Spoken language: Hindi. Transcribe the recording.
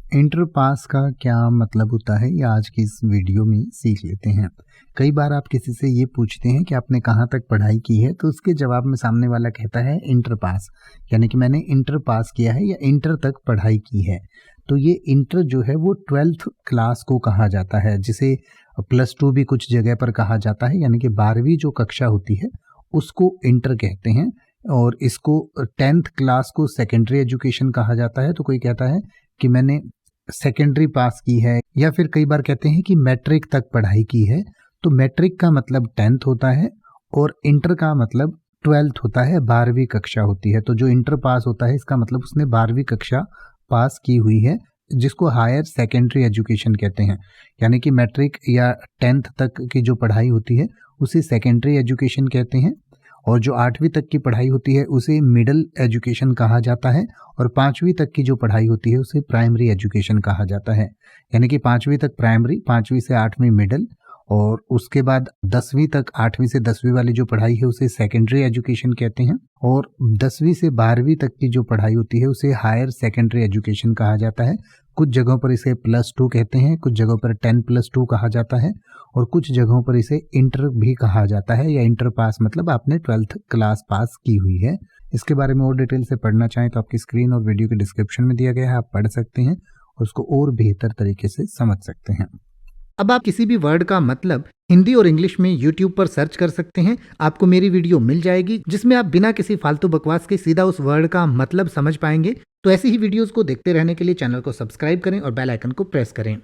इंटर पास का क्या मतलब होता है ये आज की इस वीडियो में सीख लेते हैं। कई बार आप किसी से ये पूछते हैं कि आपने कहाँ तक पढ़ाई की है, तो उसके जवाब में सामने वाला कहता है इंटर पास, यानी कि मैंने इंटर पास किया है या इंटर तक पढ़ाई की है। तो ये इंटर जो है वो 12th क्लास को कहा जाता है, जिसे प्लस टू भी कुछ जगह पर कहा जाता है, यानी कि 12वीं जो कक्षा होती है उसको इंटर कहते हैं। और इसको 10th क्लास को सेकेंडरी एजुकेशन कहा जाता है। तो कोई कहता है कि मैंने सेकेंडरी पास की है, या फिर कई बार कहते हैं कि मैट्रिक तक पढ़ाई की है। तो मैट्रिक का मतलब 10th होता है और इंटर का मतलब 12th होता है, 12वीं कक्षा होती है। तो जो इंटर पास होता है इसका मतलब उसने 12वीं कक्षा पास की हुई है, जिसको हायर सेकेंडरी एजुकेशन कहते हैं। यानी कि मैट्रिक या 10th तक की जो पढ़ाई होती है उसे सेकेंडरी एजुकेशन कहते हैं, और जो 8वीं तक की पढ़ाई होती है उसे मिडिल एजुकेशन कहा जाता है, और 5वीं तक की जो पढ़ाई होती है उसे प्राइमरी एजुकेशन कहा जाता है। यानी कि 5वीं तक प्राइमरी, 5वीं से 8वीं मिडिल, और उसके बाद 10वीं तक, 8वीं से 10वीं वाली जो पढ़ाई है उसे सेकेंडरी एजुकेशन कहते हैं, और 10वीं से 12वीं तक की जो पढ़ाई होती है उसे हायर सेकेंडरी एजुकेशन कहा जाता है। कुछ जगहों पर इसे +2 कहते हैं, कुछ जगहों पर 10+2 कहा जाता है, और कुछ जगहों पर इसे इंटर भी कहा जाता है, या इंटर पास मतलब आपने 12th क्लास पास की हुई है। इसके बारे में और डिटेल से पढ़ना चाहें तो आपकी स्क्रीन और वीडियो के डिस्क्रिप्शन में दिया गया है, आप पढ़ सकते हैं और उसको और बेहतर तरीके से समझ सकते हैं। अब आप किसी भी वर्ड का मतलब हिंदी और इंग्लिश में YouTube पर सर्च कर सकते हैं। आपको मेरी वीडियो मिल जाएगी जिसमें आप बिना किसी फालतू बकवास के सीधा उस वर्ड का मतलब समझ पाएंगे। तो ऐसी ही वीडियोस को देखते रहने के लिए चैनल को सब्सक्राइब करें और बेल आइकन को प्रेस करें।